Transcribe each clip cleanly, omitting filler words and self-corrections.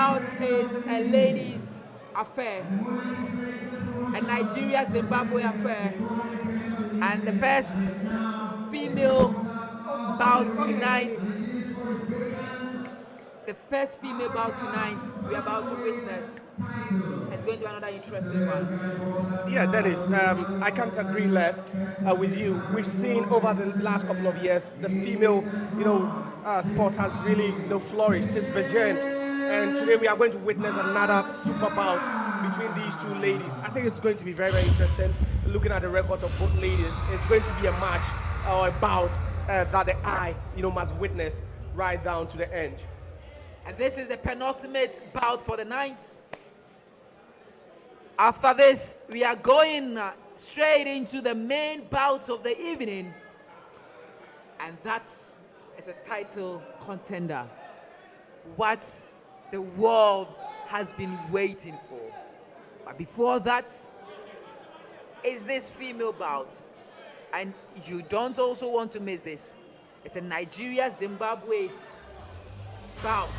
bout is a ladies' affair, a Nigeria-Zimbabwe affair, and the first female bout tonight. The first female bout tonight we're about to witness. It's going to be another interesting one. Yeah, Dennis, I can't agree less with you. We've seen over the last couple of years the female, sport has really, flourished. It's burgeoned, and today we are going to witness another super bout between these two ladies. I think it's going to be very, very interesting. Looking at the records of both ladies, it's going to be a match or a bout that the eye, must witness right down to the end. And this is the penultimate bout for the night. After this, we are going straight into the main bout of the evening. And that is a title contender. What the world has been waiting for. But before that, is this female bout. And you don't also want to miss this. It's a Nigeria-Zimbabwe bout.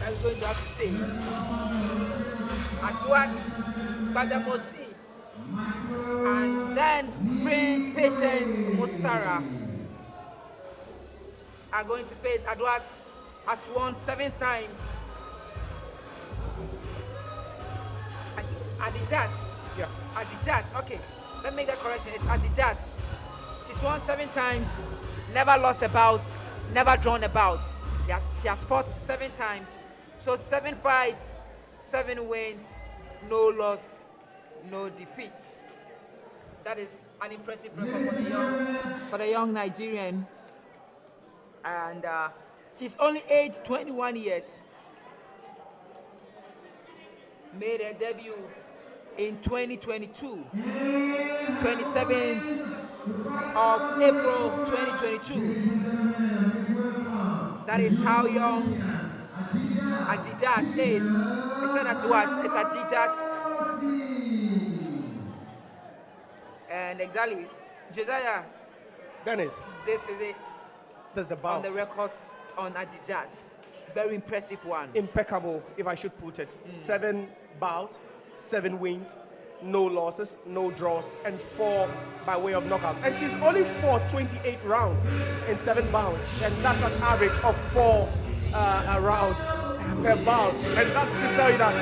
I'm going to have to say Adijat, Gbadamosi, and then Patience Mastara are going to face. Adijat has won 7 times. Adijat. Yeah. Adijat. Okay, let me make that correction. It's Adijat. She's won 7 times, never lost a bout, never drawn a bout. She has fought 7 times. So 7 fights, 7 wins, no loss, no defeats. That is an impressive record for the young Nigerian. And she's only aged 21 years. Made her debut in 2022, 27th of April 2022. That is how young Adijat is. I said Adijat, it's Adijat. And exactly, Josiah, Dennis, this is it. that's the bout. On the records on Adijat. Very impressive one. Impeccable, if I should put it. 7 bouts, 7 wins, no losses, no draws, and 4 by way of knockout. And she's only fought 28 rounds in 7 bouts, and that's an average of 4 rounds per bout. And that should tell you that.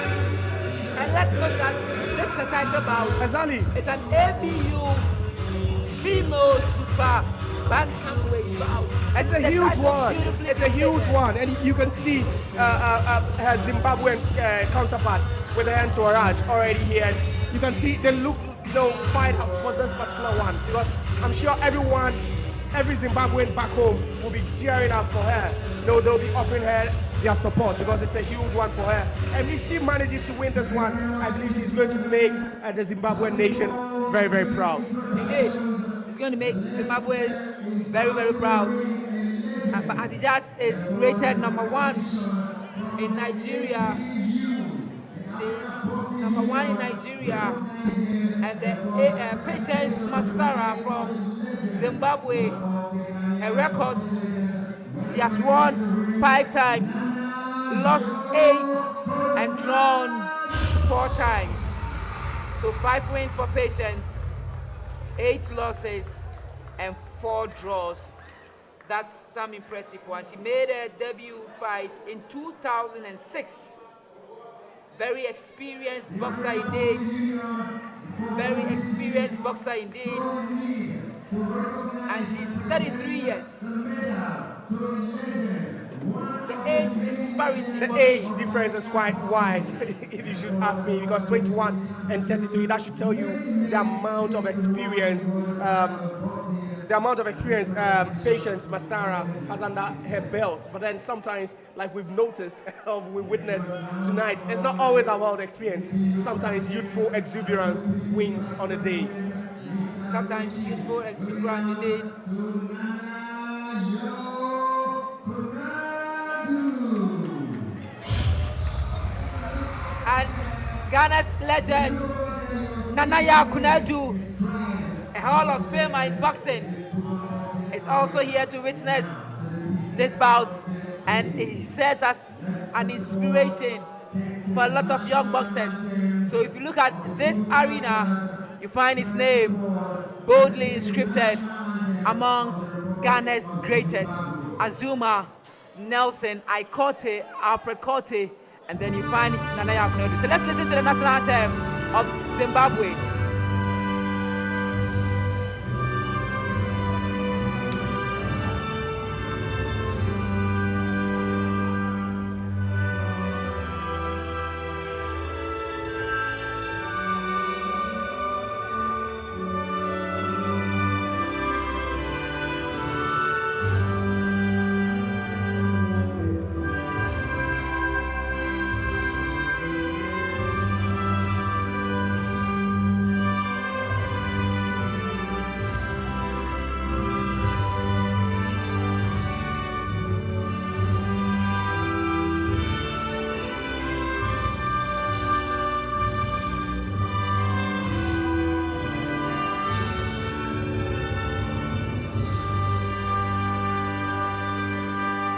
And let's look at this is the title bout. Exactly. It's an ABU female super bantamweight bout. It's a huge one. It's a huge one, and you can see her Zimbabwean counterpart with her entourage already here. And you can see they look, fight up for this particular one, because I'm sure every Zimbabwean back home will be cheering up for her. They'll be offering her their support because it's a huge one for her. And if she manages to win this one, I believe she's going to make the Zimbabwean nation very, very proud. Indeed, she's going to make Zimbabwe very, very proud. But Adijat is rated number 1 in Nigeria. She's number 1 in Nigeria. And the Patience Mastara from Zimbabwe, a record, she has won 5 times, lost 8, and drawn 4 times. So 5 wins for Patience, 8 losses, and 4 draws. That's some impressive one. She made her debut fight in 2006. Very experienced boxer indeed. Very experienced boxer indeed. And she's 33 years. The age disparity. The age difference is quite wide, if you should ask me, because 21 and 33, that should tell you the amount of experience. Patience Mastara has under her belt. But then sometimes, like we've noticed, we witnessed tonight, it's not always about experience. Sometimes youthful exuberance wins on a day. Sometimes youthful exuberance indeed. And Ghana's legend, Nanaya Kunadu, a Hall of Famer in boxing, is also here to witness this bout. And he serves as an inspiration for a lot of young boxers. So if you look at this arena, you find his name boldly inscripted amongst Ghana's greatest: Azuma, Nelson, Ikote, Alfred Kote, and then you find Nana Yakunodu. So let's listen to the national anthem of Zimbabwe.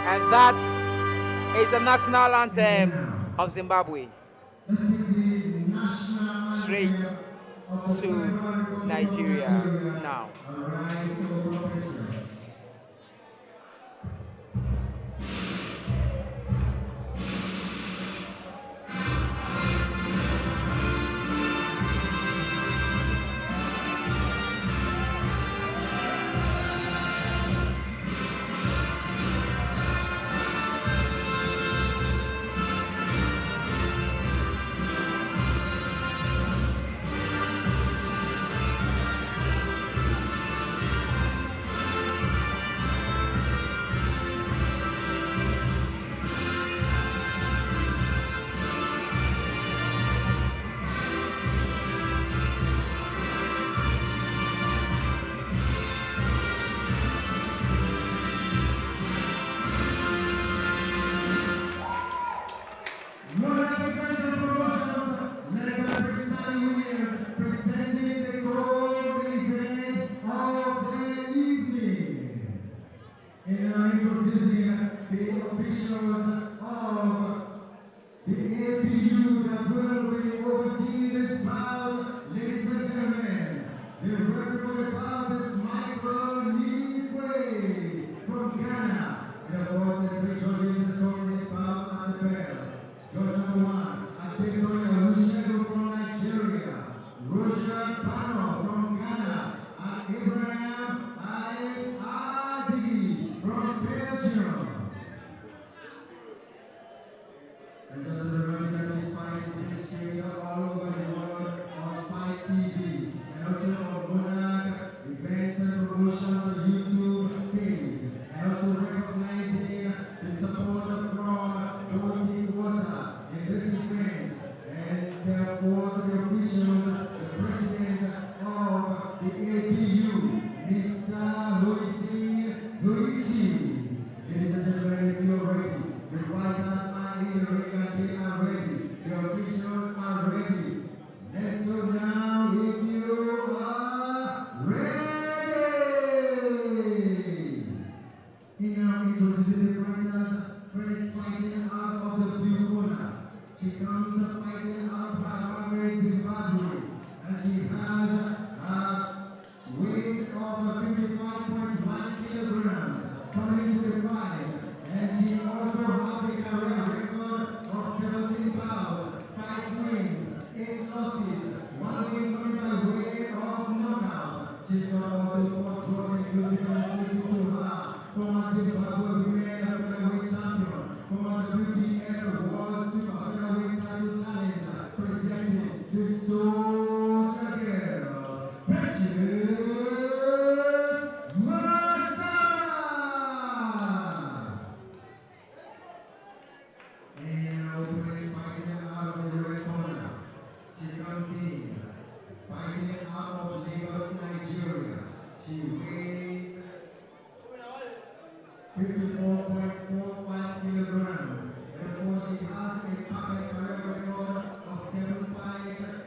And that is the national anthem of Zimbabwe. Straight to Nigeria now.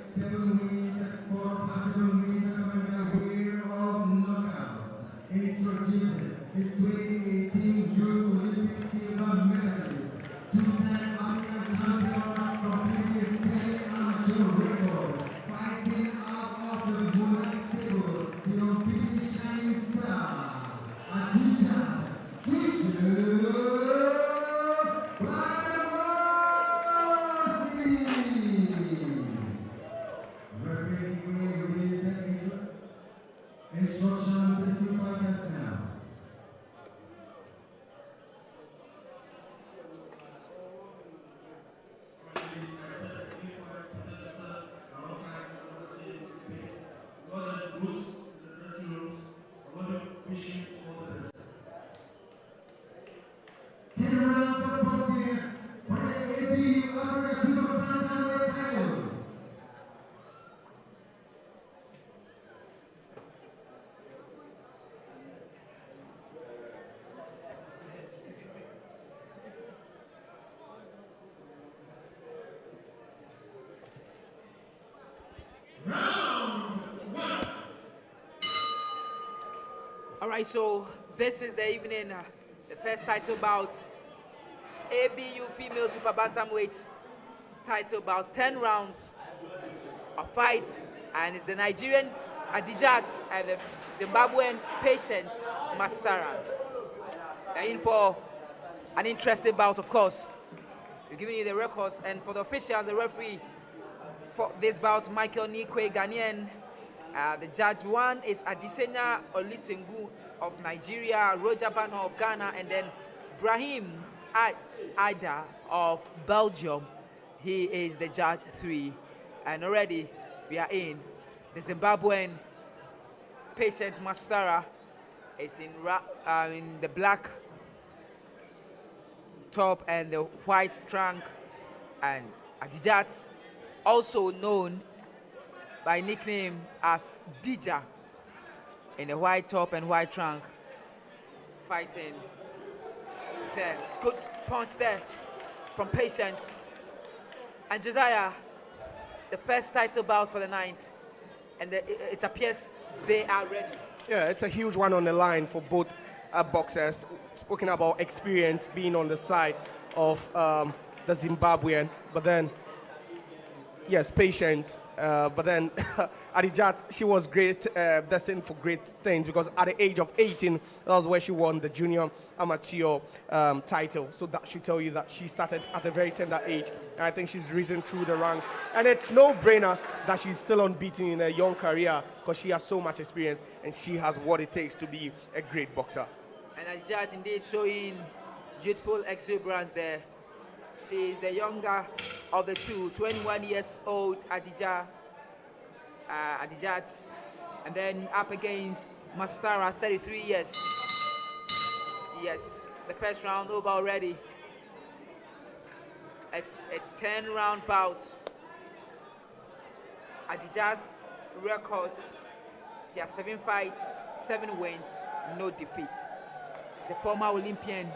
Seven All right, so this is the evening, the first title bout, ABU female super bantamweight title bout, 10 rounds of fight, and it's the Nigerian Adijat and the Zimbabwean patient Mastara. They're in for an interesting bout, of course. We're giving you the records, and for the officials, the referee for this bout, Michael Nikwe, Ghanaian. The judge one is Adesanya Olusengu of Nigeria, Roger Bano of Ghana, and then Brahim Aida of Belgium. He is the judge 3. And already we are in. The Zimbabwean patient Mastara is in the black top and the white trunk, and Adijat, also known by nickname as Dija, in the white top and white trunk, fighting there. Good punch there from Patience. And Josiah, the first title bout for the night, and it appears they are ready. Yeah, it's a huge one on the line for both boxers. Speaking about experience being on the side of the Zimbabwean, but then, yes, patient. But then Adijat, she was great, destined for great things, because at the age of 18, that was where she won the junior amateur title. So that should tell you that she started at a very tender age. And I think she's risen through the ranks. And it's no brainer that she's still unbeaten in a young career, because she has so much experience and she has what it takes to be a great boxer. And Adijat indeed showing youthful exuberance there. She is the younger of the two, 21 years old Adijat, and then up against Mastara, 33 years. Yes, the first round over already. It's a 10-round bout. Adijat records, she has 7 fights, 7 wins, no defeat. She's a former Olympian.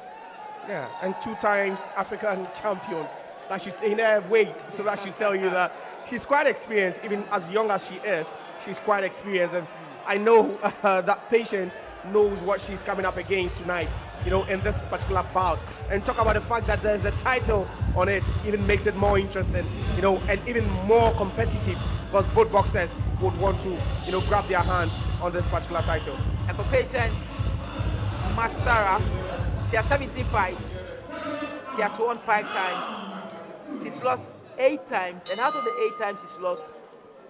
Yeah, and 2 times African champion. That should, in her weight, so that should tell you that she's quite experienced, even as young as she is. She's quite experienced, and I know that Patience knows what she's coming up against tonight, you know, in this particular bout. And talk about the fact that there's a title on it, even makes it more interesting, you know, and even more competitive, because both boxers would want to, you know, grab their hands on this particular title. And for Patience, Mastara, she has 17 fights. She has won 5 times. She's lost 8 times, and out of the 8 times she's lost,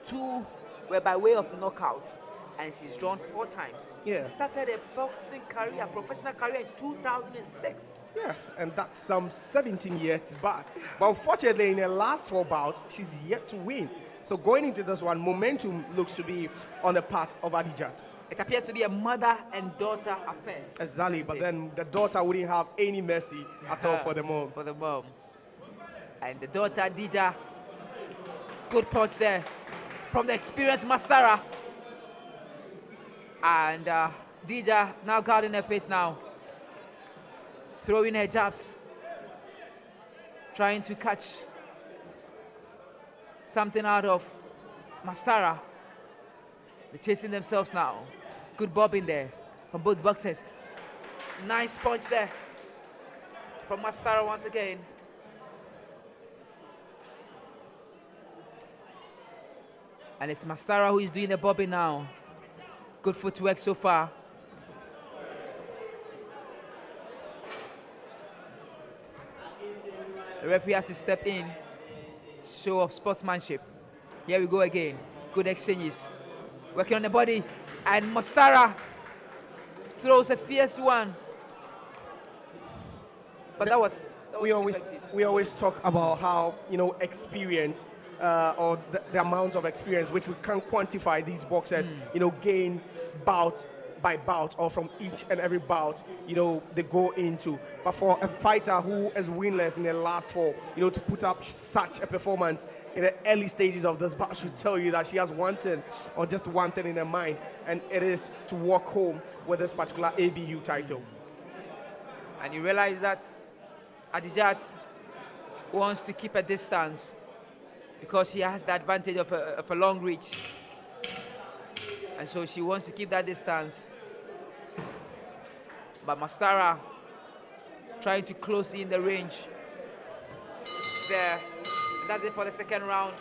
2 were by way of knockout, and she's drawn 4 times. Yeah. She started a boxing career, professional career in 2006. Yeah, and that's some 17 years back. But unfortunately, in her last 4 bouts, she's yet to win. So going into this one, momentum looks to be on the part of Adijat. It appears to be a mother and daughter affair. Exactly, but then the daughter wouldn't have any mercy at all for the mom. For the mom. And the daughter, Dija, good punch there from the experienced Mastara. And Dija now guarding her face now. Throwing her jabs. Trying to catch something out of Mastara. They're chasing themselves now. Good bobbing there from both boxers. Nice punch there from Mastara once again. And it's Mastara who is doing the bobbing now. Good footwork so far. The referee has to step in. Show of sportsmanship. Here we go again. Good exchanges. Working on the body. And Mastara throws a fierce one. But that was we always talk about how, you know, experience or the amount of experience which we can't quantify these boxers, you know, gain bout by bout or from each and every bout, they go into. But for a fighter who is winless in the last 4, to put up such a performance in the early stages of this bout should tell you that she has one thing or just one thing in her mind, and it is to walk home with this particular ABU title. And you realize that Adijat wants to keep a distance because she has the advantage of a long reach. And so she wants to keep that distance. But Mastara trying to close in the range there. And that's it for the second round.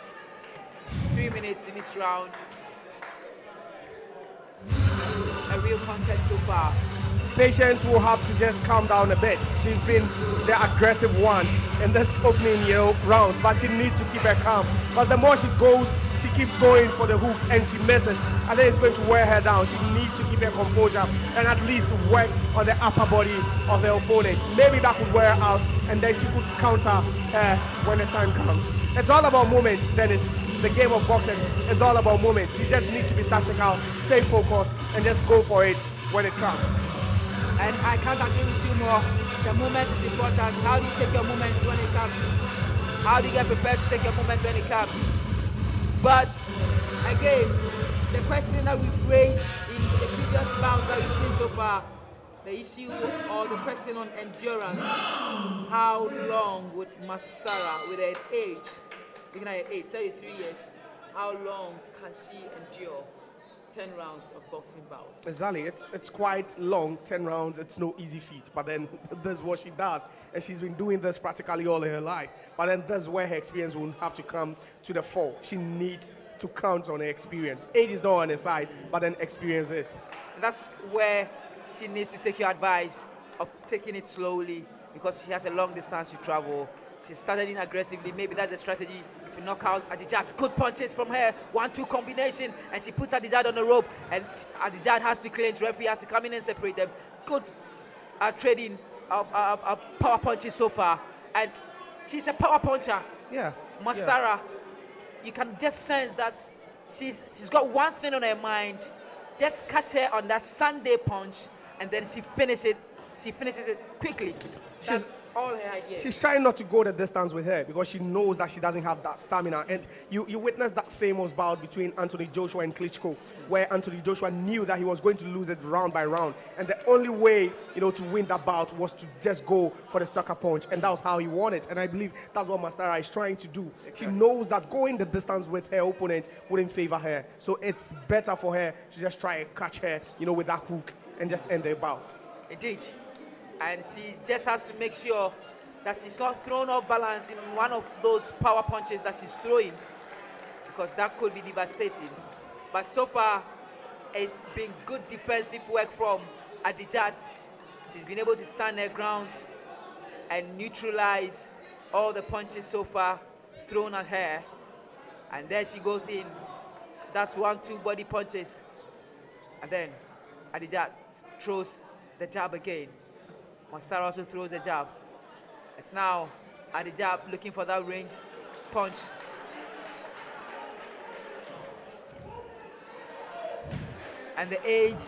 3 minutes in each round. A real contest so far. Patience will have to just calm down a bit. She's been the aggressive one in this opening rounds, but she needs to keep her calm, because the more she goes, she keeps going for the hooks and she misses, and then it's going to wear her down. She needs to keep her composure and at least work on the upper body of her opponent. Maybe that could wear her out, and then she could counter her when the time comes. It's all about moments, Dennis. The game of boxing is all about moments. You just need to be tactical, stay focused, and just go for it when it comes. And I can't agree with you more. The moment is important. How do you take your moments when it comes? How do you get prepared to take your moments when it comes? But again, the question that we've raised in the previous bouts that we've seen so far, the issue or the question on endurance, how long would Mastara, with her age, looking at her age, 33 years, how long can she endure 10 rounds of boxing bouts? Exactly, it's quite long, 10 rounds, it's no easy feat, but then this is what she does, and she's been doing this practically all her life, but then this is where her experience will have to come to the fore. She needs to count on her experience. Age is not on her side, but then experience is. And that's where she needs to take your advice of taking it slowly, because she has a long distance to travel. She started in aggressively. Maybe that's a strategy to knock out Adijat. Good punches from her, 1-2 combination, and she puts Adijat on the rope, and Adijat has to clinch. Referee has to come in and separate them. Good trading of power punches so far, and she's a power puncher. Yeah. Mastara, you can just sense that she's got one thing on her mind. Just catch her on that Sunday punch, and then she finishes it quickly. That's all her idea. She's trying not to go the distance with her because she knows that she doesn't have that stamina. And you witnessed that famous bout between Anthony Joshua and Klitschko, where Anthony Joshua knew that he was going to lose it round by round. And the only way, to win that bout was to just go for the sucker punch. And that was how he won it. And I believe that's what Mastara is trying to do. She knows that going the distance with her opponent wouldn't favor her. So it's better for her to just try and catch her, with that hook and just end the bout. Indeed. And she just has to make sure that she's not thrown off balance in one of those power punches that she's throwing, because that could be devastating. But so far, it's been good defensive work from Adijat. She's been able to stand her grounds and neutralize all the punches so far thrown at her. And there she goes in. That's 1-2 body punches. And then Adijat throws the jab again. Mastara also throws a jab. It's now Adijat looking for that range punch. And the age,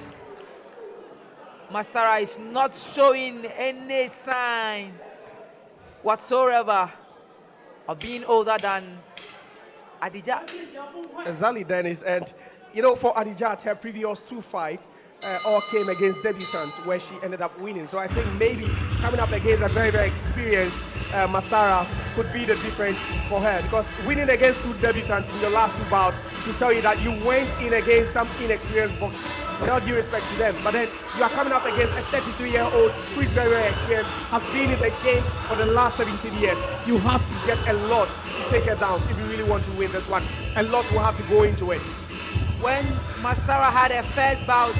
Mastara is not showing any sign whatsoever of being older than Adijat. Exactly, Dennis. And, for Adijat, her previous 2 fights, all came against debutants where she ended up winning. So I think maybe coming up against a very, very experienced Mastara could be the difference for her, because winning against 2 debutants in your last 2 bouts should tell you that you went in against some inexperienced boxers, with all due respect to them. But then you are coming up against a 33-year-old who is very, very experienced, has been in the game for the last 17 years. You have to get a lot to take her down if you really want to win this one. A lot will have to go into it. When Mastara had her first bout,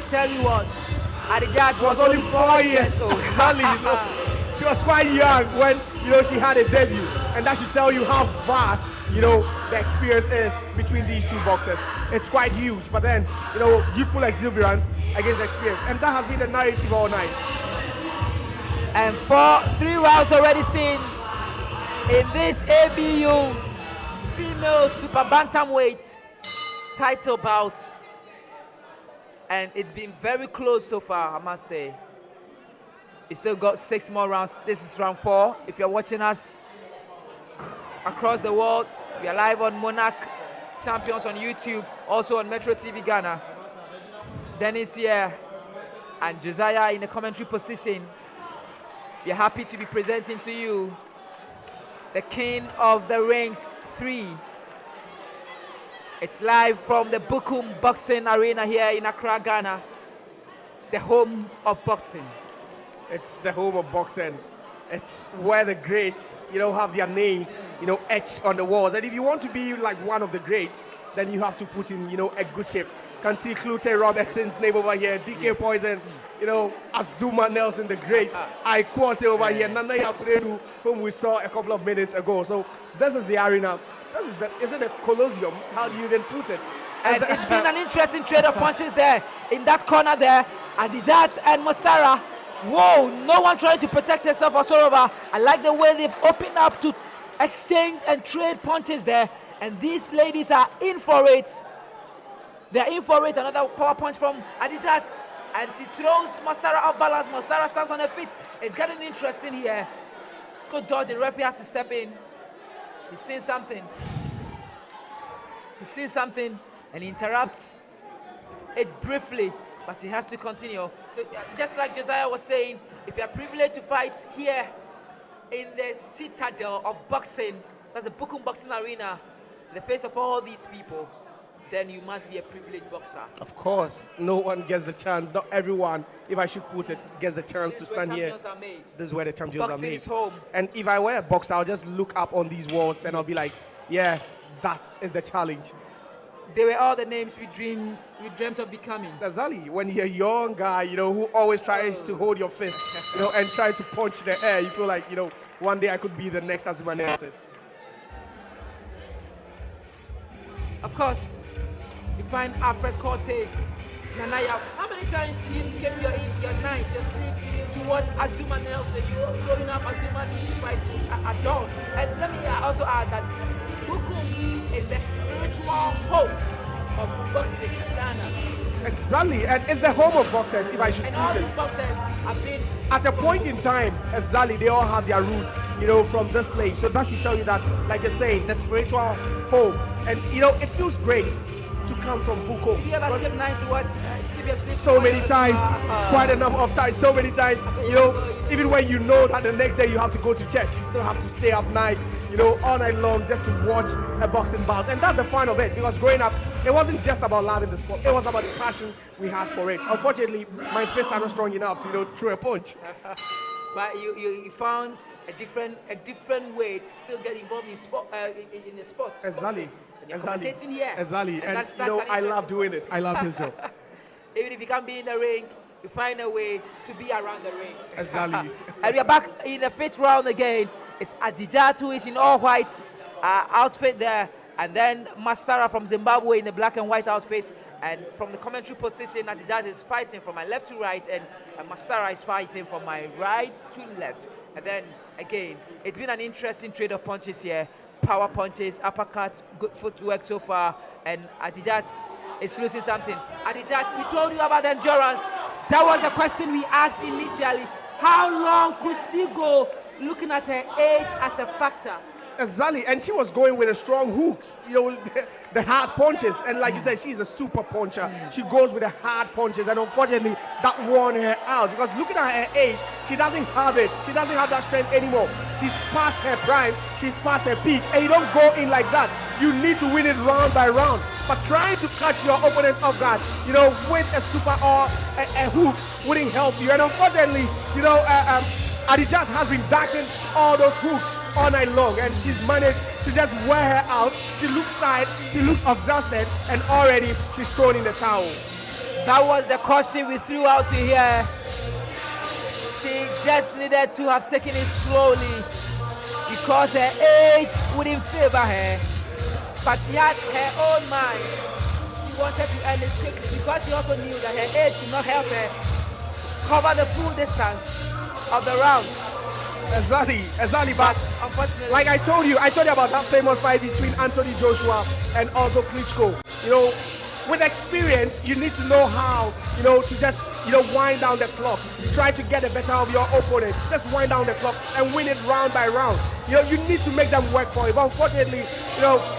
tell you what, Adijat was only 4 years old. Exactly. So she was quite young when she had a debut, and that should tell you how vast the experience is between these 2 boxers. It's quite huge. But then youthful exuberance against experience, and that has been the narrative all night. And 3 rounds already seen in this ABU female super bantamweight title bout. And it's been very close so far, I must say. We still got 6 more rounds. This is round 4. If you're watching us across the world, we are live on Monarch Champions on YouTube, also on Metro TV Ghana. Dennis here and Josiah in the commentary position. We are happy to be presenting to you the King of the Rings 3. It's live from the Bukum Boxing Arena here in Accra, Ghana, the home of boxing. It's the home of boxing. It's where the greats, have their names, etched on the walls. And if you want to be like one of the greats, then you have to put in, a good shape. Can see Clute Robertson's name over here, DK Poison, Azuma Nelson the Great, Ikwate over here, Nana Yakuredu, whom we saw a couple of minutes ago. So this is the arena. Is it the Colosseum? How do you then put it? And it's been an interesting trade of punches there. In that corner there, Adijat and Mastara. Whoa, no one trying to protect herself or Sorova. I like the way they've opened up to exchange and trade punches there. And these ladies are in for it. They're in for it. Another power punch from Adijat. And she throws Mastara off balance. Mastara stands on her feet. It's getting interesting here. Good dodge. The referee has to step in. He's seeing something. He sees something and he interrupts it briefly, but he has to continue. So just like Josiah was saying, if you are privileged to fight here in the citadel of boxing, that's the Bukum Boxing Arena, in the face of all these people, then you must be a privileged boxer. Of course, no one gets the chance. Not everyone, if I should put it, gets the chance to stand here. This is where the champions boxing are made. Is home. And if I were a boxer, I'll just look up on these walls and I'll be like, yeah, that is the challenge. They were all the names we dreamt of becoming. Exactly. When you're a young guy, who always tries to hold your fist, and try to punch the air, you feel like, one day I could be the next Azuma Nelson. Of course, you find Alfred Corte, Nanaya. How many times do you skip your night, your sleeps to watch Azuma Nelson? You're growing up, Azuma needs to fight at dawn. And let me also add that Bukum is the spiritual home of boxing in Ghana. Exactly, and it's the home of boxers, if I should and put all it. these boxers have been... At a point in time, exactly, they all have their roots, from this place. So that should tell you that, like you're saying, the spiritual home. And, it feels great to come from Bukum. Did you ever skip night to watch, skip your sleep? So many times, quite a number of times, so many times, even when you know that the next day you have to go to church, you still have to stay up night, all night long just to watch a boxing bout. And that's the fun of it, because growing up, it wasn't just about loving the sport, it was about the passion we had for it. Unfortunately, my fists are not strong enough to, throw a punch. But you found a different way to still get involved in sport, in the sport. Exactly. Commentating here. Exactly. And that's I love doing it. I love this job. Even if you can't be in the ring, you find a way to be around the ring. Exactly. And we are back in the 5th round again. It's Adijat who is in all white outfit there. And then Mastara from Zimbabwe in the black and white outfit. And from the commentary position, Adijat is fighting from my left to right. And Mastara is fighting from my right to left. And then, again, it's been an interesting trade of punches here. Power punches, uppercuts, good footwork so far. And Adijat is losing something. Adijat, we told you about the endurance. That was the question we asked initially. How long could she go, looking at her age as a factor? Exactly, and she was going with the strong hooks, the hard punches. And like you said, she's a super puncher. She goes with the hard punches, and unfortunately, that won her out. Because looking at her age, she doesn't have it. She doesn't have that strength anymore. She's past her prime. She's past her peak, and you don't go in like that. You need to win it round by round. But trying to catch your opponent off guard, with a super or a hook wouldn't help you. And unfortunately, Adijat has been ducking all those hooks all night long, and she's managed to just wear her out. She looks tired, she looks exhausted, and already she's thrown in the towel. That was the caution we threw out to here. She just needed to have taken it slowly because her age wouldn't favor her. But she had her own mind. She wanted to end it quickly because she also knew that her age could not help her cover the full distance of the rounds. Exactly. But unfortunately, like I told you about that famous fight between Anthony Joshua and also Klitschko. with experience, you need to know how, to just, wind down the clock. Try to get the better of your opponent. Just wind down the clock and win it round by round. You need to make them work for it. But unfortunately,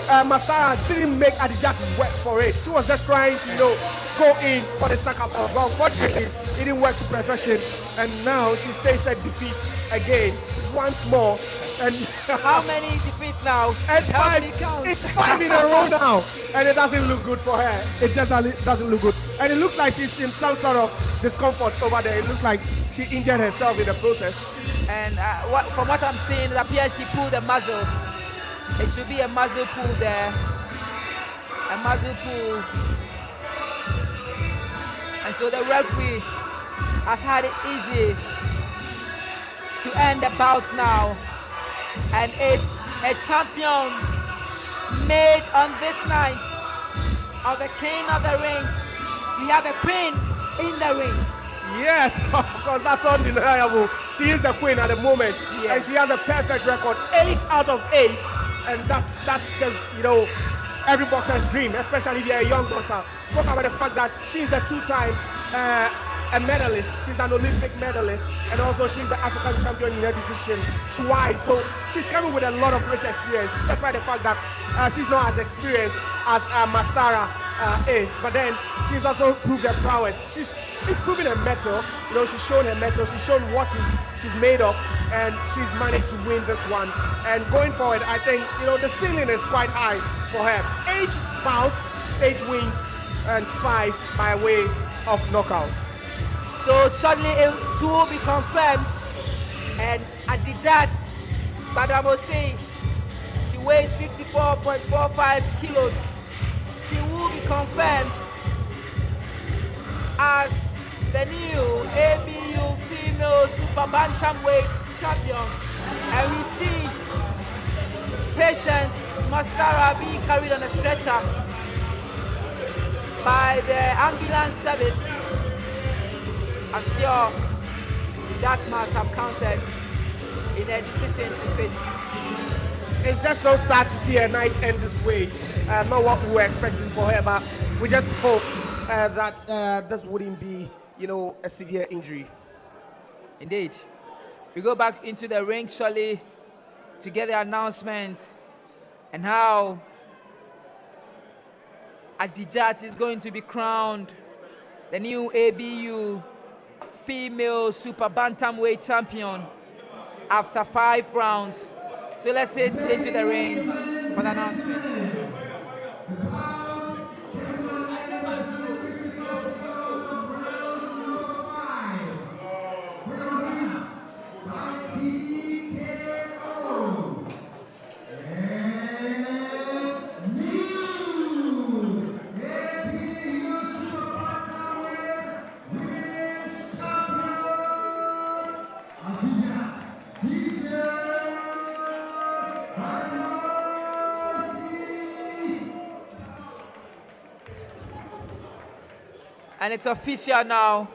Mastara didn't make Adijat work for it. She was just trying to, go in for the sucker ball. But unfortunately, it didn't work to perfection. And now she stays at defeat again, once more. And how many defeats now? And how 5. many counts? It's 5 in a row now, and it doesn't look good for her. It just doesn't look good, and it looks like she's in some sort of discomfort over there. It looks like she injured herself in the process. And from what I'm seeing, it appears she pulled a muscle. It should be a muscle pull there, a muscle pull, and so the referee has had it easy to end the bout now. And it's a champion made on this night of the King of the Rings. We have a queen in the ring. Yes, of course, that's undeniable. She is the queen at the moment, and she has a perfect record, 8 out of 8, and that's just every boxer's dream, especially if you're a young boxer. Spoke about the fact that she's a 2-time a medalist. She's an Olympic medalist, and also she's the African champion in her division twice. So she's coming with a lot of rich experience, despite the fact that she's not as experienced as Mastara is. But then she's also proved her prowess. She's proving her mettle. She's shown her mettle. She's shown what she's made of, and she's managed to win this one. And going forward, I think the ceiling is quite high for her. 8 bouts, 8 wins, and 5 by way of knockouts. So suddenly it will be confirmed, and Adijat Gbadamosi, she weighs 54.45 kilos. She will be confirmed as the new ABU female super bantamweight champion. And we see patients Mastara being carried on a stretcher by the ambulance service. I'm sure that must have counted in their decision to quit. It's just so sad to see her night end this way. Not what we were expecting for her, but we just hope that this wouldn't be, a severe injury. Indeed. We go back into the ring shortly to get the announcement and how Adijat is going to be crowned the new ABU female super bantamweight champion after 5 rounds. So let's hit into the ring for the announcements. And it's official now.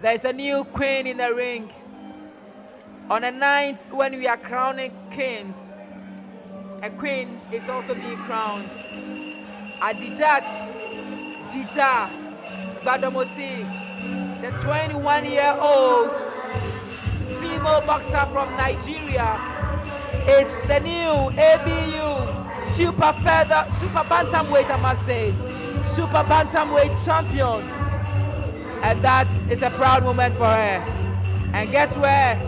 There's a new queen in the ring. On a night when we are crowning kings, a queen is also being crowned. Adijat Gbadamosi, the 21-year-old female boxer from Nigeria, is the new ABU super bantamweight, I must say, super bantamweight champion. And that is a proud moment for her. And guess where